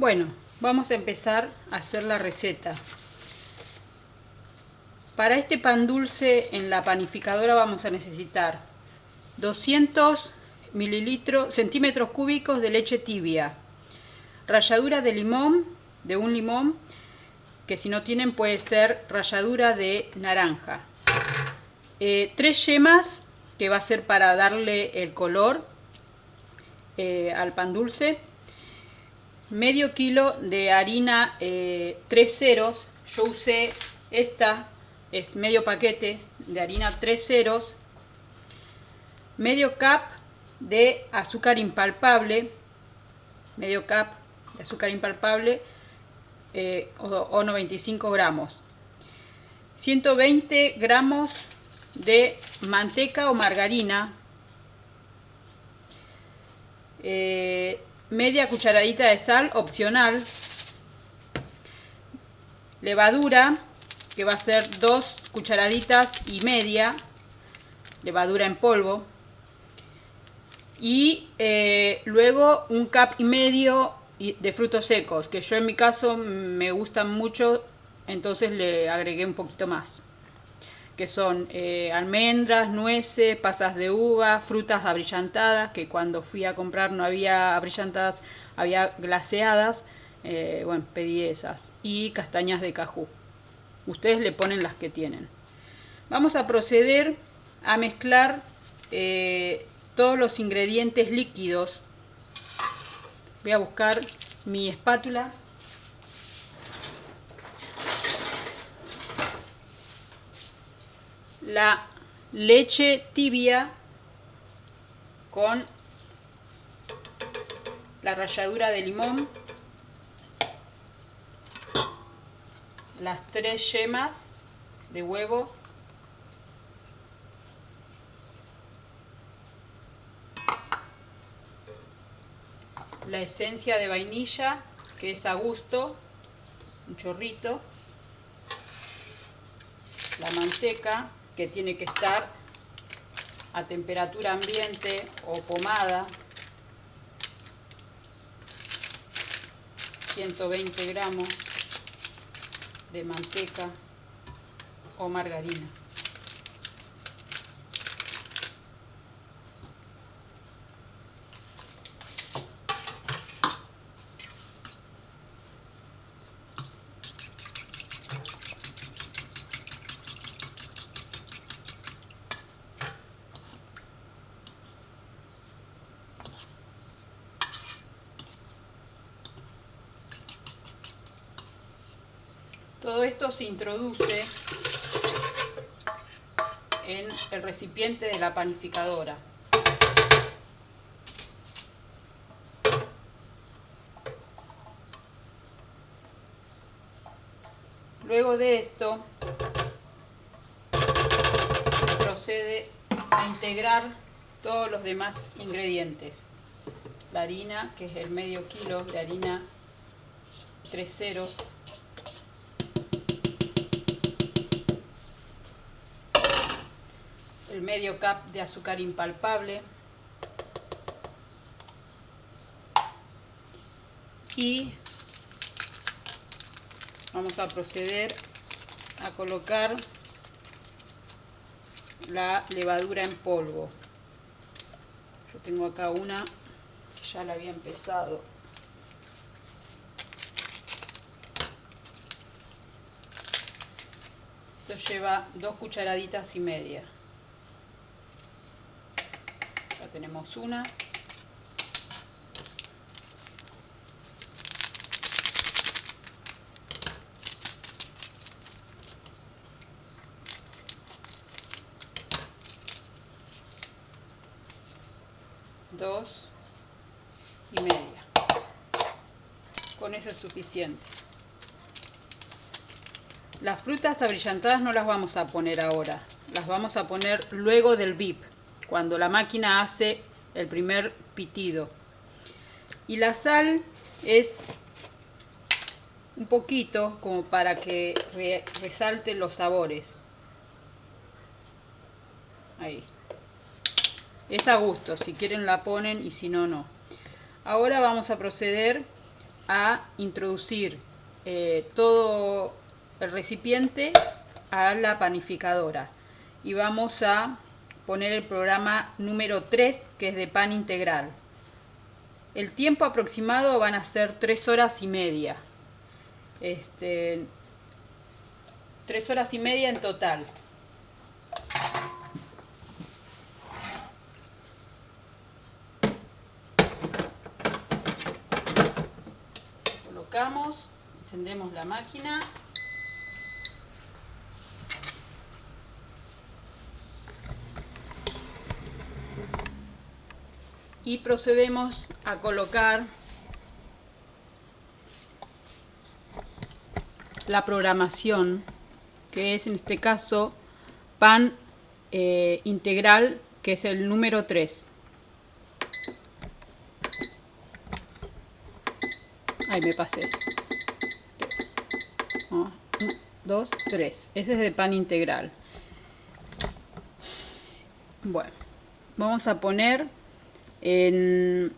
Bueno, vamos a empezar a hacer la receta. Para este pan dulce en la panificadora vamos a necesitar 200 centímetros cúbicos de leche tibia, ralladura de limón, de un limón, que si no tienen puede ser ralladura de naranja, 3 yemas, que va a ser para darle el color al pan dulce, medio kilo de harina 3 ceros, yo usé esta, es medio paquete de harina 3 ceros, medio cup de azúcar impalpable, medio cup de azúcar impalpable o 95 gramos, 120 gramos de manteca o margarina, media cucharadita de sal opcional, levadura, que va a ser 2 cucharaditas y media, levadura en polvo, y luego un cup y medio de frutos secos, que yo en mi caso me gustan mucho, entonces le agregué un poquito más, que son almendras, nueces, pasas de uva, frutas abrillantadas, que cuando fui a comprar no había abrillantadas, había glaseadas, bueno, pedí esas, y castañas de cajú. Ustedes le ponen las que tienen. Vamos a proceder a mezclar todos los ingredientes líquidos. Voy a buscar mi espátula. La leche tibia con la ralladura de limón, las 3 yemas de huevo, la esencia de vainilla, que es a gusto, un chorrito, la manteca, que tiene que estar a temperatura ambiente o pomada, 120 gramos de manteca o margarina. Todo esto se introduce en el recipiente de la panificadora. Luego de esto, se procede a integrar todos los demás ingredientes. La harina, que es el medio kilo de harina 3 ceros, el medio cup de azúcar impalpable y vamos a proceder a colocar la levadura en polvo. Yo tengo acá una que ya la había empezado. Esto lleva 2 cucharaditas y media. Ya tenemos una. Dos y media. Con eso es suficiente. Las frutas abrillantadas no las vamos a poner ahora, las vamos a poner luego del bip, cuando la máquina hace el primer pitido. Y la sal es un poquito como para que resalte los sabores. Ahí. Es a gusto, si quieren la ponen y si no, no. Ahora vamos a proceder a introducir todo el recipiente a la panificadora y vamos a poner el programa número 3, que es de pan integral. El tiempo aproximado van a ser 3 horas y media. 3 horas y media en total. Colocamos, encendemos la máquina. Y procedemos a colocar la programación, que es en este caso pan integral, que es el número 3. Ahí me pasé. 1, 2, 3. Ese es de pan integral. Bueno, vamos a poner en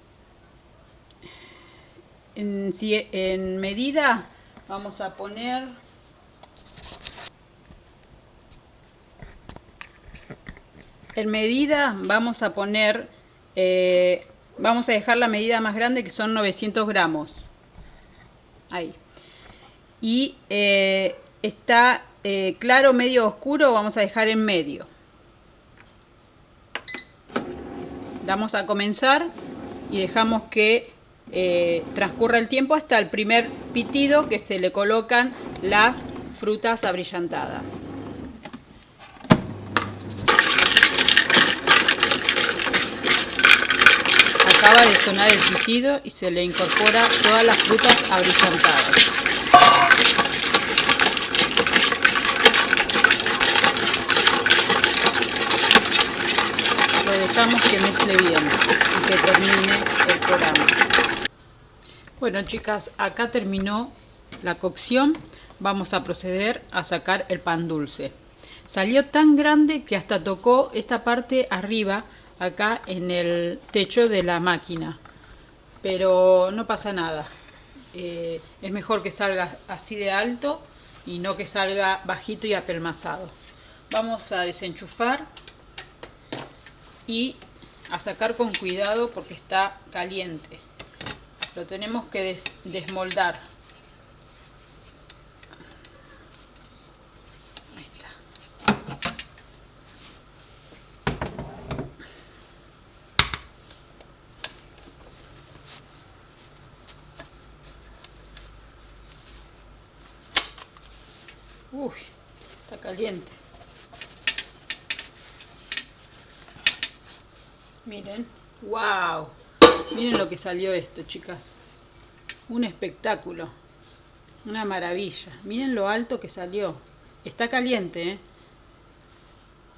medida, vamos a poner vamos a dejar la medida más grande, que son 900 gramos. Ahí. Y está claro, medio, oscuro, vamos a dejar en medio. Damos a comenzar y dejamos que transcurra el tiempo hasta el primer pitido, que se le colocan las frutas abrillantadas. Acaba de sonar el pitido y se le incorpora todas las frutas abrillantadas. Lo dejamos que mezcle bien y que termine el programa. Bueno, chicas, acá terminó la cocción. Vamos a proceder a sacar el pan dulce. Salió tan grande que hasta tocó esta parte arriba, acá en el techo de la máquina. Pero no pasa nada. Es mejor que salga así de alto y no que salga bajito y apelmazado. Vamos a desenchufar y a sacar con cuidado porque está caliente. Lo tenemos que desmoldar. Ahí está. Uy, está caliente. Miren, wow, miren lo que salió esto, chicas. Un espectáculo, una maravilla. Miren lo alto que salió. Está caliente, ¿eh?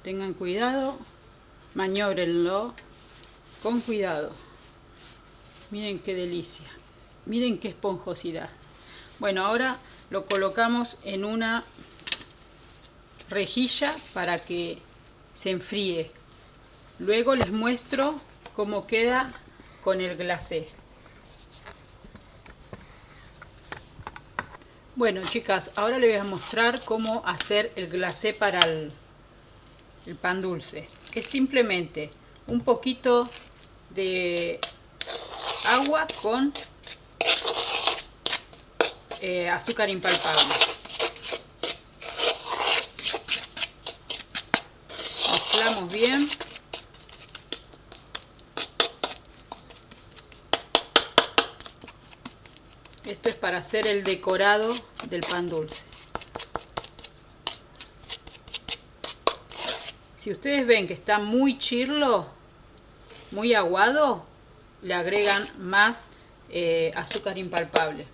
Tengan cuidado, manióbrenlo con cuidado. Miren qué delicia, miren qué esponjosidad. Bueno, ahora lo colocamos en una rejilla para que se enfríe. Luego les muestro cómo queda con el glacé. Bueno, chicas, ahora les voy a mostrar cómo hacer el glacé para el pan dulce. Es simplemente un poquito de agua con azúcar impalpable. Mezclamos bien. Esto es para hacer el decorado del pan dulce. Si ustedes ven que está muy chirlo, muy aguado, le agregan más azúcar impalpable.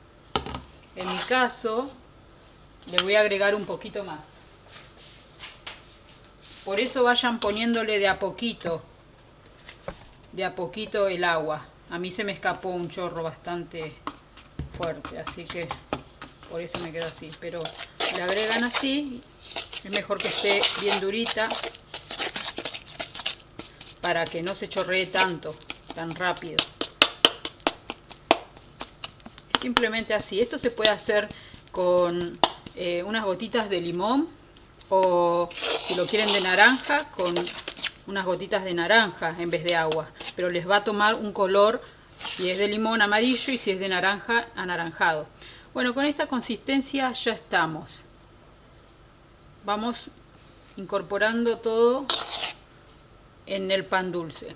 En mi caso, le voy a agregar un poquito más. Por eso vayan poniéndole de a poquito el agua. A mí se me escapó un chorro bastante fuerte, así que por eso me quedó así. Pero le agregan así, es mejor que esté bien durita para que no se chorree tanto, tan rápido. Simplemente así. Esto se puede hacer con unas gotitas de limón, o si lo quieren de naranja, con unas gotitas de naranja en vez de agua. Pero les va a tomar un color, si es de limón, amarillo, y si es de naranja, anaranjado. Bueno, con esta consistencia ya estamos. Vamos incorporando todo en el pan dulce.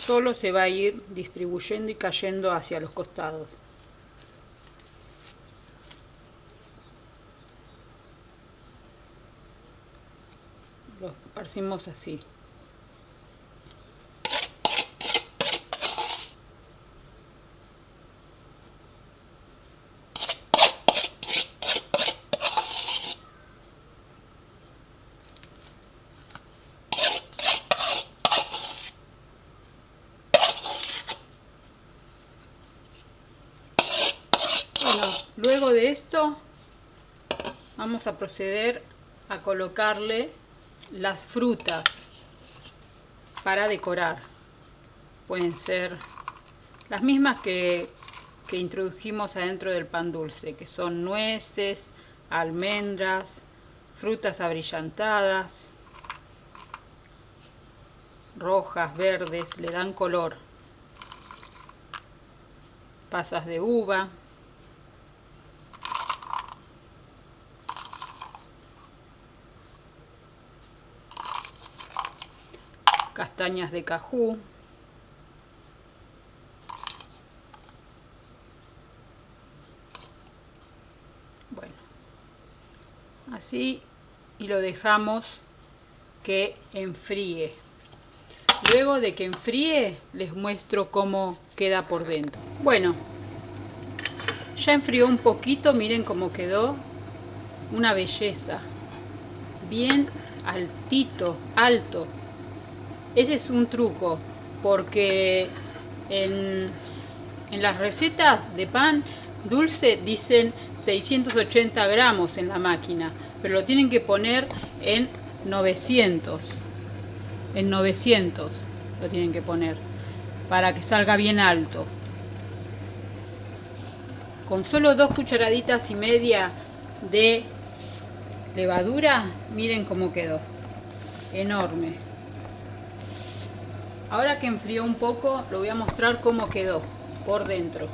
Solo se va a ir distribuyendo y cayendo hacia los costados. Lo esparcimos así. Luego de esto vamos a proceder a colocarle las frutas para decorar. Pueden ser las mismas que introdujimos adentro del pan dulce, que son nueces, almendras, frutas abrillantadas, rojas, verdes, le dan color. Pasas de uva. Castañas de cajú. Bueno, así, y lo dejamos que enfríe. Luego de que enfríe, les muestro cómo queda por dentro. Bueno, ya enfrió un poquito, miren cómo quedó. Una belleza. Bien altito, alto. Ese es un truco, porque en las recetas de pan dulce dicen 680 gramos en la máquina, pero lo tienen que poner en 900. En 900 lo tienen que poner para que salga bien alto. Con solo 2 cucharaditas y media de levadura, miren cómo quedó. Enorme. Ahora que enfrió un poco, lo voy a mostrar cómo quedó por dentro.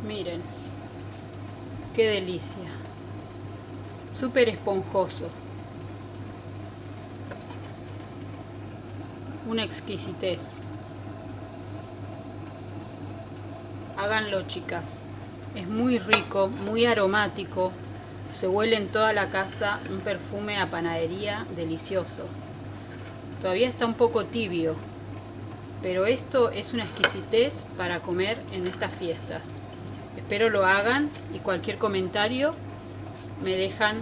Miren, qué delicia, súper esponjoso, una exquisitez. Háganlo, chicas, es muy rico, muy aromático, se huele en toda la casa un perfume a panadería delicioso. Todavía está un poco tibio, pero esto es una exquisitez para comer en estas fiestas. Espero lo hagan, y cualquier comentario me dejan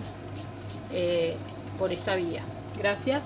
por esta vía. Gracias.